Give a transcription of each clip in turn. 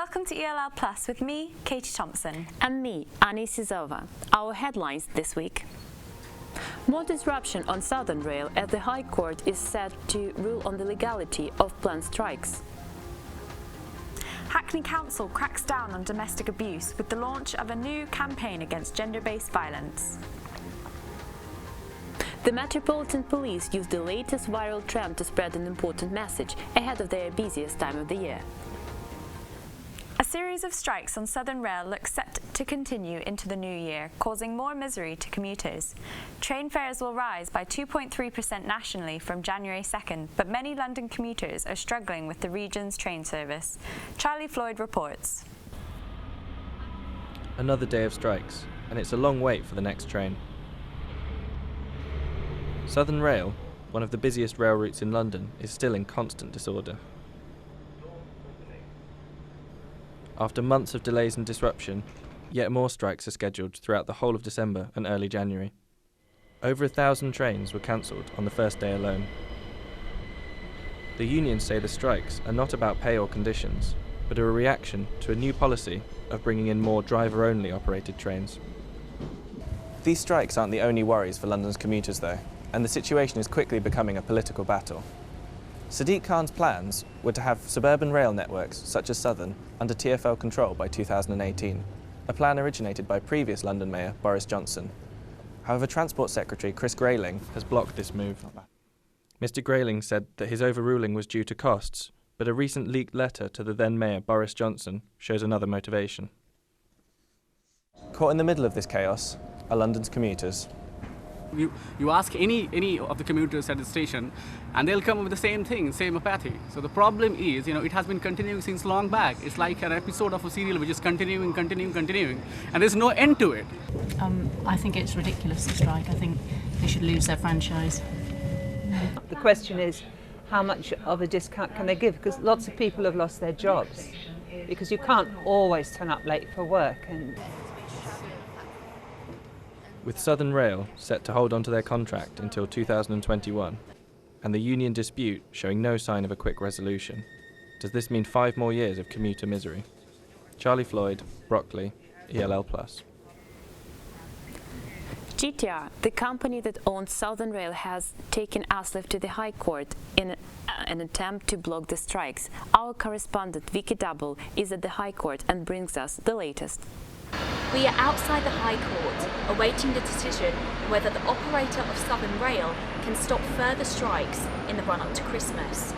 Welcome to ELL Plus with me, Katie Thompson. And me, Annie Sizova. Our headlines this week. More disruption on Southern Rail as the High Court is set to rule on the legality of planned strikes. Hackney Council cracks down on domestic abuse with the launch of a new campaign against gender-based violence. The Metropolitan Police use the latest viral trend to spread an important message ahead of their busiest time of the year. A series of strikes on Southern Rail looks set to continue into the new year, causing more misery to commuters. Train fares will rise by 2.3% nationally from January 2nd, but many London commuters are struggling with the region's train service. Floyd reports. Another day of strikes, and it's a long wait for the next train. Southern Rail, one of the busiest rail routes in London, is still in constant disorder. After months of delays and disruption, yet more strikes are scheduled throughout the whole of December and early January. Over 1,000 trains were cancelled on the first day alone. The unions say the strikes are not about pay or conditions, but are a reaction to a new policy of bringing in more driver-only operated trains. These strikes aren't the only worries for London's commuters though, and the situation is quickly becoming a political battle. Sadiq Khan's plans were to have suburban rail networks, such as Southern, under TfL control by 2018, a plan originated by previous London Mayor Boris Johnson. However, Transport Secretary Chris Grayling has blocked this move. Mr Grayling said that his overruling was due to costs, but a recent leaked letter to the then Mayor Boris Johnson shows another motivation. Caught in the middle of this chaos are London's commuters. You ask any of the commuters at the station and they'll come up with the same thing, same apathy. So the problem is, it has been continuing since long back. It's like an episode of a serial which is continuing, and there's no end to it. I think it's ridiculous to strike. I think they should lose their franchise. The question is, how much of a discount can they give? Because lots of people have lost their jobs. Because you can't always turn up late for work. With Southern Rail set to hold on to their contract until 2021, and the union dispute showing no sign of a quick resolution, does this mean 5 more years of commuter misery? Floyd, Brockley, ELL+. GTR, the company that owns Southern Rail, has taken ASLEF to the High Court in an attempt to block the strikes. Our correspondent Vicky Double is at the High Court and brings us the latest. We are outside the High Court, awaiting the decision whether the operator of Southern Rail can stop further strikes in the run-up to Christmas.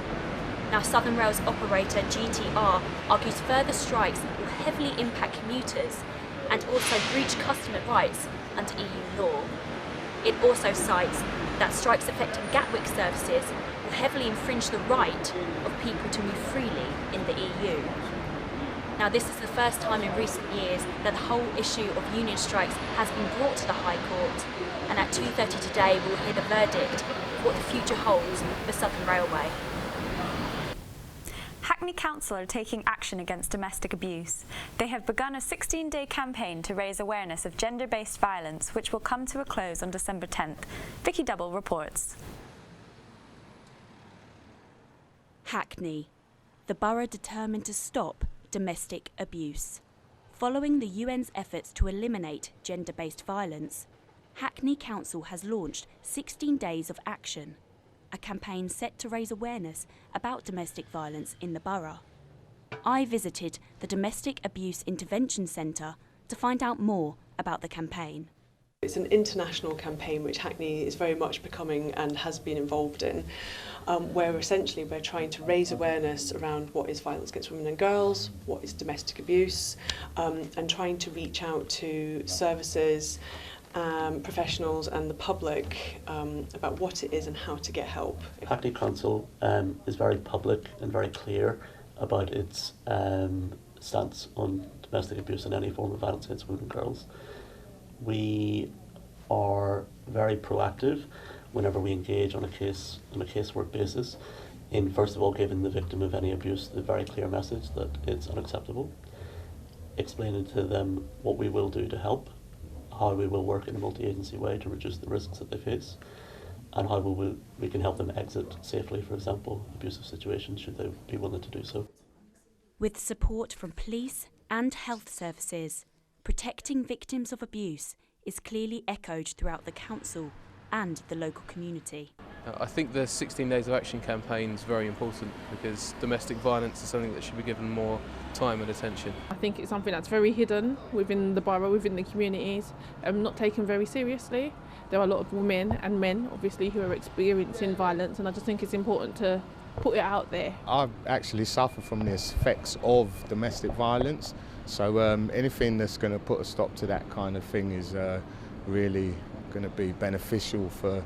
Now, Southern Rail's operator GTR argues further strikes will heavily impact commuters and also breach customer rights under EU law. It also cites that strikes affecting Gatwick services will heavily infringe the right of people to move freely in the EU. Now, this is the first time in recent years that the whole issue of union strikes has been brought to the High Court, and at 2:30 today we'll hear the verdict of what the future holds for Southern Railway. Hackney Council are taking action against domestic abuse. They have begun a 16-day campaign to raise awareness of gender-based violence, which will come to a close on December 10th. Vicky Double reports. Hackney, the borough determined to stop domestic abuse. Following the UN's efforts to eliminate gender-based violence, Hackney Council has launched 16 Days of Action, a campaign set to raise awareness about domestic violence in the borough. I visited the Domestic Abuse Intervention Centre to find out more about the campaign. It's an international campaign which Hackney is very much becoming and has been involved in, where essentially we're trying to raise awareness around what is violence against women and girls, what is domestic abuse, and trying to reach out to services, professionals and the public about what it is and how to get help. Hackney Council is very public and very clear about its stance on domestic abuse and any form of violence against women and girls. We are very proactive whenever we engage on a casework basis in, first of all, giving the victim of any abuse the very clear message that it's unacceptable, explaining to them what we will do to help, how we will work in a multi-agency way to reduce the risks that they face, and how we can help them exit safely, for example, abusive situations should they be willing to do so. With support from police and health services, protecting victims of abuse is clearly echoed throughout the council and the local community. I think the 16 Days of Action campaign is very important because domestic violence is something that should be given more time and attention. I think it's something that's very hidden within the borough, within the communities, not taken very seriously. There are a lot of women and men, obviously, who are experiencing violence, and I just think it's important to put it out there. I actually suffer from the effects of domestic violence, so anything that's going to put a stop to that kind of thing is really going to be beneficial for,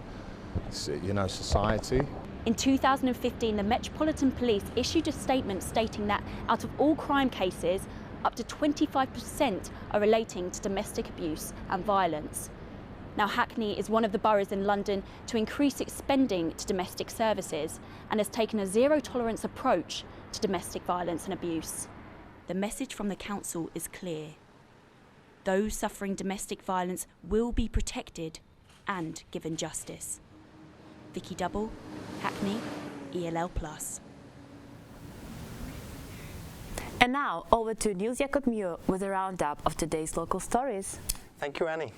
society. In 2015, the Metropolitan Police issued a statement stating that out of all crime cases, up to 25% are relating to domestic abuse and violence. Now, Hackney is one of the boroughs in London to increase its spending to domestic services and has taken a zero-tolerance approach to domestic violence and abuse. The message from the council is clear. Those suffering domestic violence will be protected and given justice. Vicky Double, Hackney, ELL+. And now, over to Niels Jakob with a roundup of today's local stories. Thank you, Annie.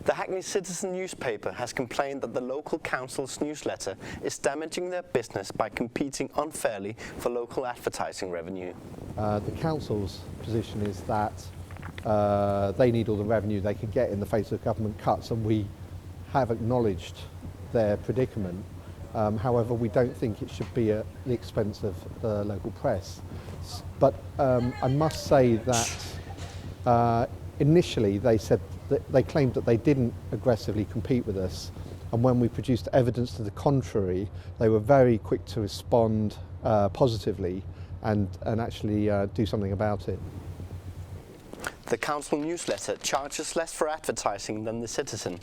The Hackney Citizen newspaper has complained that the local council's newsletter is damaging their business by competing unfairly for local advertising revenue. The council's position is that they need all the revenue they can get in the face of government cuts, and we have acknowledged their predicament. However, we don't think it should be at the expense of the local press. But I must say that initially they said that they claimed that they didn't aggressively compete with us, and when we produced evidence to the contrary, they were very quick to respond positively and actually do something about it. The council newsletter charges less for advertising than the Citizen.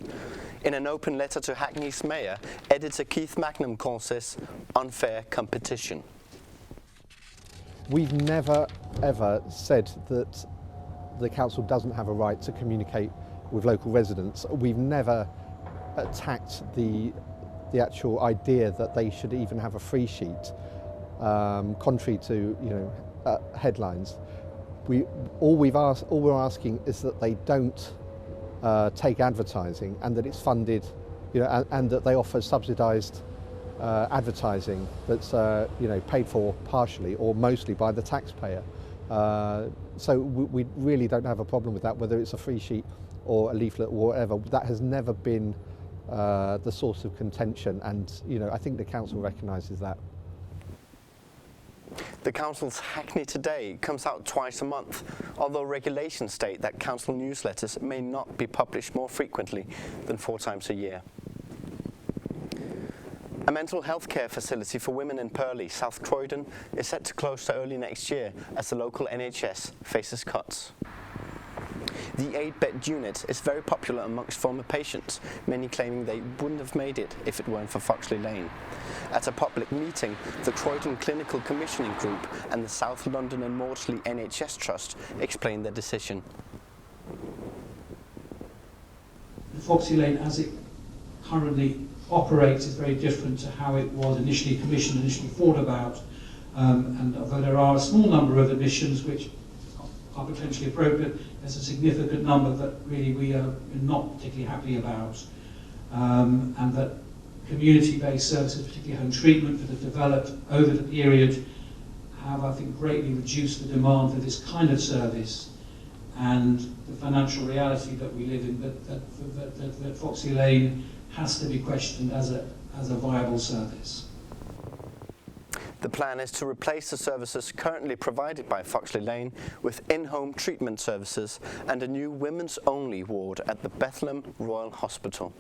In an open letter to Hackney's mayor, editor Keith Magnum calls this unfair competition. We've never ever said that the council doesn't have a right to communicate with local residents. We've never attacked the actual idea that they should even have a free sheet, contrary to headlines. All we're asking is that they don't take advertising, and that it's funded, and that they offer subsidised advertising that's paid for partially or mostly by the taxpayer. So we really don't have a problem with that, whether it's a free sheet or a leaflet or whatever. That has never been the source of contention, and I think the council recognises that. The council's Hackney Today comes out twice a month, although regulations state that council newsletters may not be published more frequently than 4 times a year. A mental health care facility for women in Purley, South Croydon, is set to close early next year as the local NHS faces cuts. The 8-bed unit is very popular amongst former patients, many claiming they wouldn't have made it if it weren't for Foxley Lane. At a public meeting, the Croydon Clinical Commissioning Group and the South London and Maudsley NHS Trust explained their decision. Foxley Lane, as it currently operates, is very different to how it was initially commissioned, initially thought about. And although there are a small number of admissions which are potentially appropriate, there's a significant number that really we are not particularly happy about, and that community-based services, particularly home treatment, that have developed over the period have, I think, greatly reduced the demand for this kind of service, and the financial reality that we live in, that Foxley Lane has to be questioned as a viable service. The plan is to replace the services currently provided by Foxley Lane with in-home treatment services and a new women's-only ward at the Bethlehem Royal Hospital.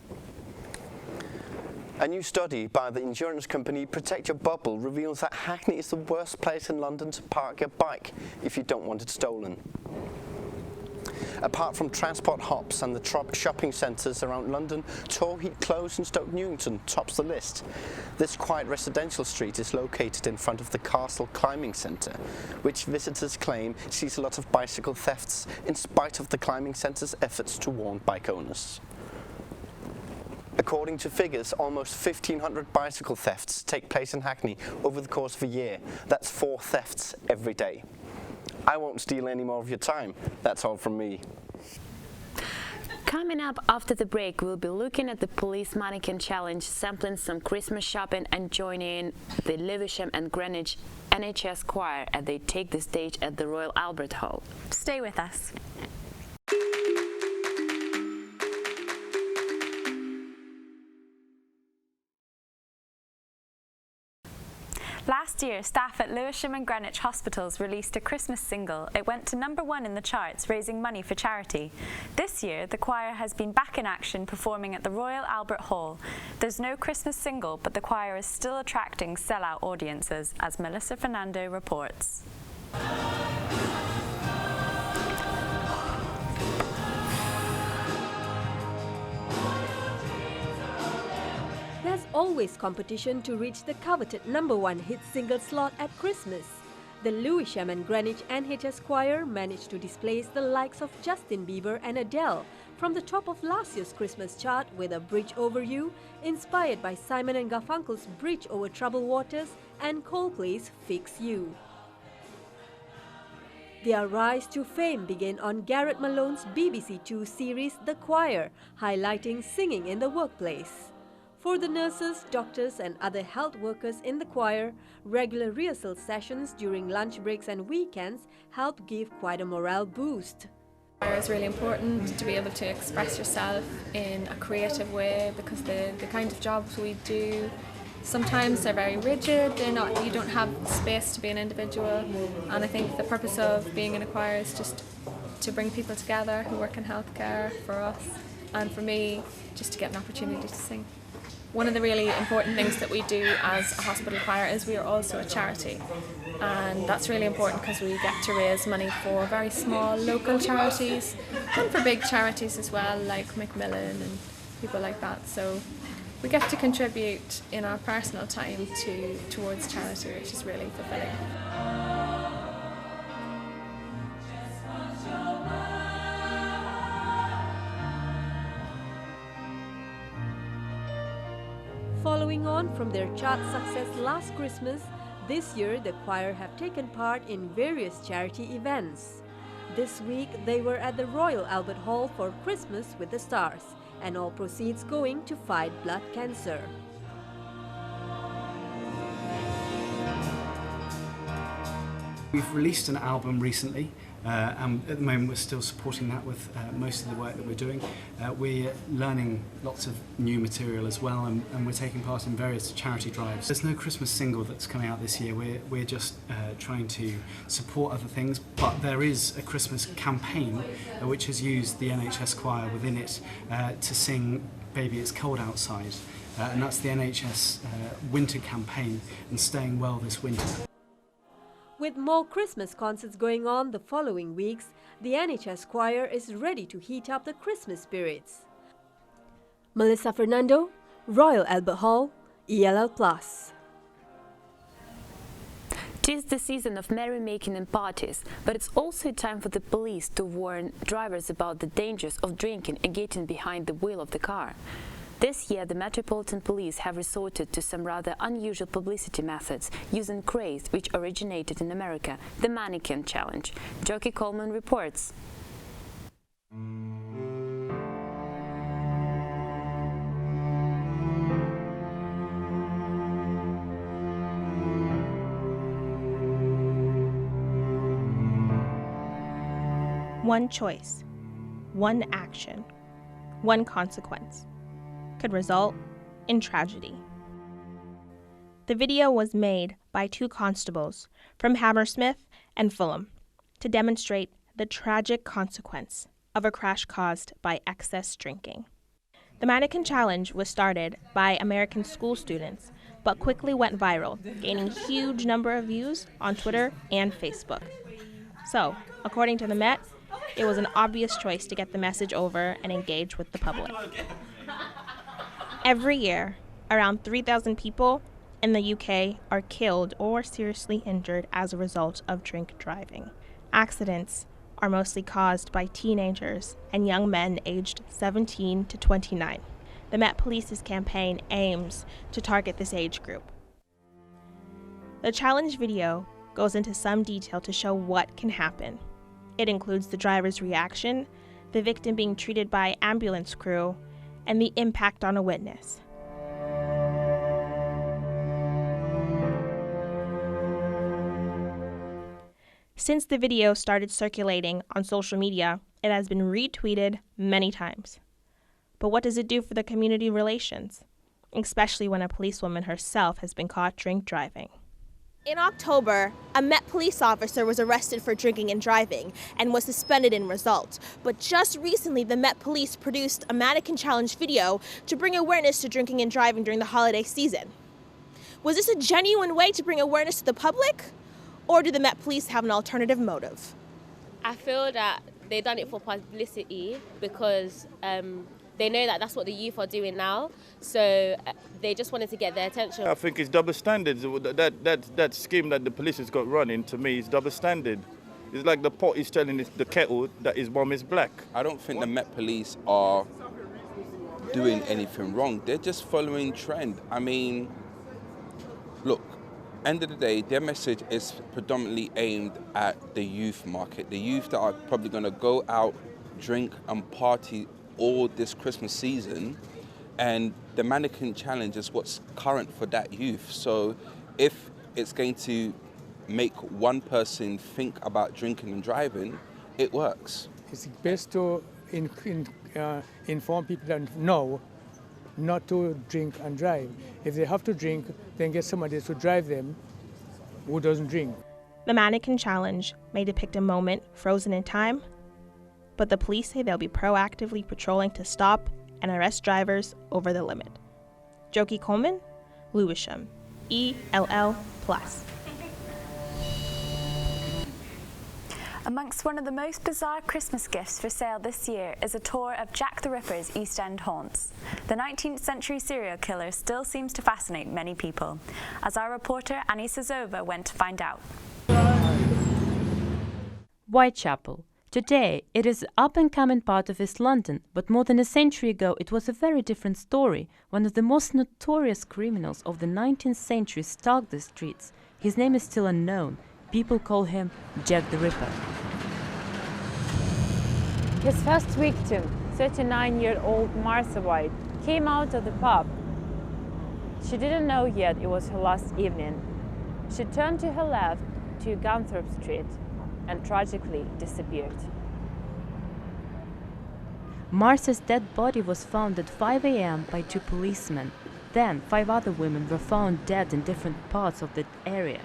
A new study by the insurance company Protect Your Bubble reveals that Hackney is the worst place in London to park your bike if you don't want it stolen. Apart from transport hops and the shopping centres around London, Torheat Close in Stoke Newington tops the list. This quiet residential street is located in front of the Castle Climbing Centre, which visitors claim sees a lot of bicycle thefts in spite of the climbing centre's efforts to warn bike owners. According to figures, almost 1,500 bicycle thefts take place in Hackney over the course of a year. That's 4 thefts every day. I won't steal any more of your time. That's all from me. Coming up after the break, we'll be looking at the Police Mannequin Challenge, sampling some Christmas shopping and joining the Lewisham and Greenwich NHS Choir as they take the stage at the Royal Albert Hall. Stay with us. Last year, staff at Lewisham and Greenwich hospitals released a Christmas single. It went to #1 in the charts, raising money for charity. This year, the choir has been back in action, performing at the Royal Albert Hall. There's no Christmas single, but the choir is still attracting sellout audiences, as Melissa Fernando reports. There's always competition to reach the coveted #1 hit single slot at Christmas. The Lewisham and Greenwich NHS Choir managed to displace the likes of Justin Bieber and Adele from the top of last year's Christmas chart with a Bridge Over You, inspired by Simon & Garfunkel's Bridge Over Troubled Waters and Coldplay's Fix You. Their rise to fame began on Garrett Malone's BBC Two series The Choir, highlighting singing in the workplace. For the nurses, doctors and other health workers in the choir, regular rehearsal sessions during lunch breaks and weekends help give quite a morale boost. Choir is really important to be able to express yourself in a creative way, because the kind of jobs we do, sometimes they're very rigid, you don't have space to be an individual, and I think the purpose of being in a choir is just to bring people together who work in healthcare for us, and for me, just to get an opportunity to sing. One of the really important things that we do as a hospital choir is we are also a charity, and that's really important because we get to raise money for very small local charities and for big charities as well, like Macmillan and people like that. So we get to contribute in our personal time towards charity, which is really fulfilling. Following on from their chart success last Christmas, this year the choir have taken part in various charity events. This week they were at the Royal Albert Hall for Christmas with the Stars, and all proceeds going to fight blood cancer. We've released an album recently, and at the moment we're still supporting that with most of the work that we're doing. We're learning lots of new material as well, and we're taking part in various charity drives. There's no Christmas single that's coming out this year. We're just trying to support other things, but there is a Christmas campaign which has used the NHS Choir within it to sing Baby It's Cold Outside, and that's the NHS winter campaign, and staying well this winter. With more Christmas concerts going on the following weeks, the NHS Choir is ready to heat up the Christmas spirits. Melissa Fernando, Royal Albert Hall, ELL+. Tis the season of merrymaking and parties, but it's also time for the police to warn drivers about the dangers of drinking and getting behind the wheel of the car. This year, the Metropolitan Police have resorted to some rather unusual publicity methods using craze which originated in America, the Mannequin Challenge. Jockey Coleman reports. One choice, one action, one consequence could result in tragedy. The video was made by 2 constables from Hammersmith and Fulham to demonstrate the tragic consequence of a crash caused by excess drinking. The Mannequin Challenge was started by American school students, but quickly went viral, gaining a huge number of views on Twitter and Facebook. So, according to the Met, it was an obvious choice to get the message over and engage with the public. Every year, around 3,000 people in the UK are killed or seriously injured as a result of drink driving. Accidents are mostly caused by teenagers and young men aged 17 to 29. the Met Police's campaign aims to target this age group. The challenge video goes into some detail to show what can happen. It includes the driver's reaction, the victim being treated by ambulance crew, and the impact on a witness. Since the video started circulating on social media, it has been retweeted many times. But what does it do for the community relations, especially when a policewoman herself has been caught drink driving? In October, a Met police officer was arrested for drinking and driving and was suspended in result. But just recently, the Met Police produced a mannequin challenge video to bring awareness to drinking and driving during the holiday season. Was this a genuine way to bring awareness to the public? Or do the Met Police have an alternative motive? I feel that they done it for publicity because they know that that's what the youth are doing now, so they just wanted to get their attention. I think it's double standards. That scheme that the police has got running, to me, is double standard. It's like the pot is telling the kettle that his mom is black. I don't think the Met Police are doing anything wrong. They're just following trend. I mean, look, end of the day, their message is predominantly aimed at the youth market. The youth that are probably going to go out, drink and party all this Christmas season, and the mannequin challenge is what's current for that youth. So if it's going to make one person think about drinking and driving, it works. It's best to inform people that know not to drink and drive. If they have to drink, then get somebody to drive them who doesn't drink. The mannequin challenge may depict a moment frozen in time, but the police say they'll be proactively patrolling to stop and arrest drivers over the limit. Joki Coleman, Lewisham, ELL+. Amongst one of the most bizarre Christmas gifts for sale this year is a tour of Jack the Ripper's East End haunts. The 19th century serial killer still seems to fascinate many people, as our reporter Annie Sazova went to find out. Whitechapel. Today, it is an up-and-coming part of East London, but more than a century ago it was a very different story. One of the most notorious criminals of the 19th century stalked the streets. His name is still unknown. People call him Jack the Ripper. His first victim, 39-year-old Martha White, came out of the pub. She didn't know yet it was her last evening. She turned to her left to Gunthorpe Street and tragically disappeared. Martha's dead body was found at 5 a.m. by 2 policemen. Then 5 other women were found dead in different parts of the area.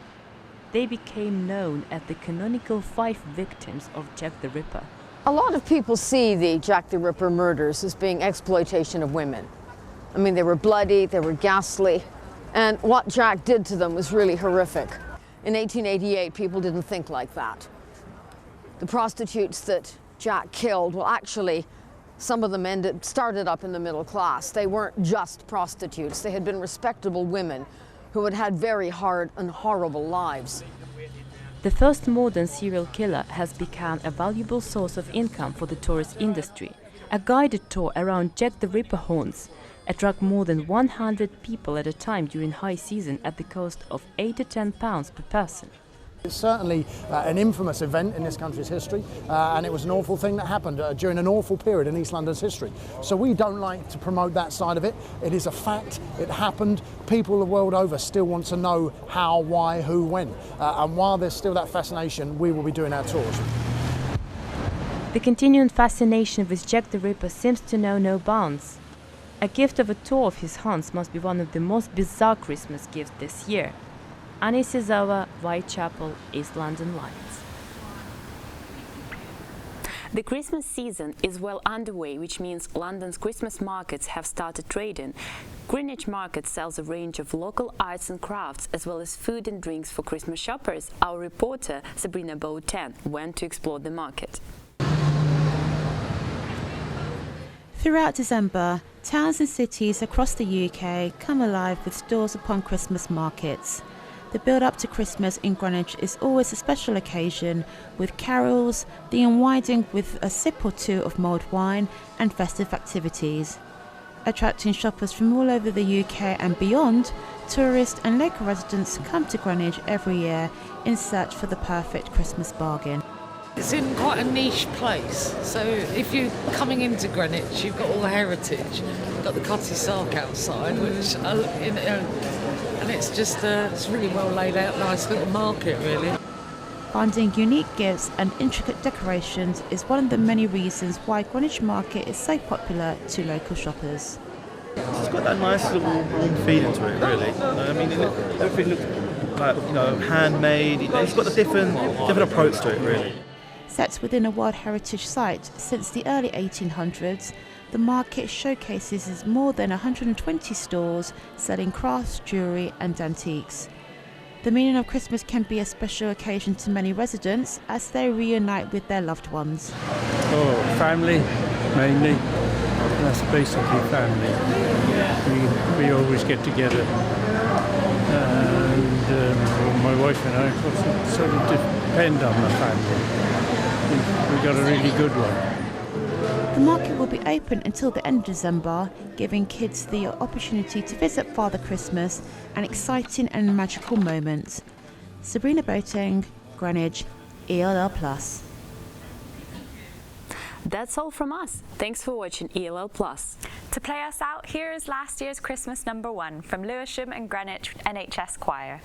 They became known as the canonical 5 victims of Jack the Ripper. A lot of people see the Jack the Ripper murders as being exploitation of women. I mean, they were bloody, they were ghastly, and what Jack did to them was really horrific. In 1888, people didn't think like that. The prostitutes that Jack killed, well, actually, some of them started up in the middle class. They weren't just prostitutes. They had been respectable women who had had very hard and horrible lives. The first modern serial killer has become a valuable source of income for the tourist industry. A guided tour around Jack the Ripper haunts attract more than 100 people at a time during high season at the cost of £8 to £10 per person. It's certainly an infamous event in this country's history, and it was an awful thing that happened during an awful period in East London's history. So we don't like to promote that side of it. It is a fact, it happened. People the world over still want to know how, why, who, when. And while there's still that fascination, we will be doing our tours. The continuing fascination with Jack the Ripper seems to know no bounds. A gift of a tour of his haunts must be one of the most bizarre Christmas gifts this year. Annie Sazova, Whitechapel, East London Lights. The Christmas season is well underway, which means London's Christmas markets have started trading. Greenwich Market sells a range of local arts and crafts, as well as food and drinks for Christmas shoppers. Our reporter, Sabrina Boateng, went to explore the market. Throughout December, towns and cities across the UK come alive with stores upon Christmas markets. The build-up to Christmas in Greenwich is always a special occasion, with carols, the unwinding with a sip or two of mulled wine, and festive activities. Attracting shoppers from all over the UK and beyond, tourists and local residents come to Greenwich every year in search for the perfect Christmas bargain. It's in quite a niche place, so if you're coming into Greenwich, you've got all the heritage. You've got the Cotty Sark outside, which, and it's just it's really well laid out, nice little market, really. Finding unique gifts and intricate decorations is one of the many reasons why Greenwich Market is so popular to local shoppers. It's got that nice little warm feeling to it, really. I mean, everything looks like, handmade. It's got a different approach to it, really. Set within a World Heritage Site since the early 1800s, the market showcases more than 120 stores selling crafts, jewellery and antiques. The meaning of Christmas can be a special occasion to many residents as they reunite with their loved ones. Oh, family, mainly. That's basically family. We always get together. And my wife and I sort of depend on the family. We've got a really good one. The market will be open until the end of December, giving kids the opportunity to visit Father Christmas, an exciting and magical moment. Sabrina Boateng, Greenwich, ELL+. That's all from us. Thanks for watching ELL+. To play us out, here is last year's Christmas #1 from Lewisham and Greenwich NHS Choir.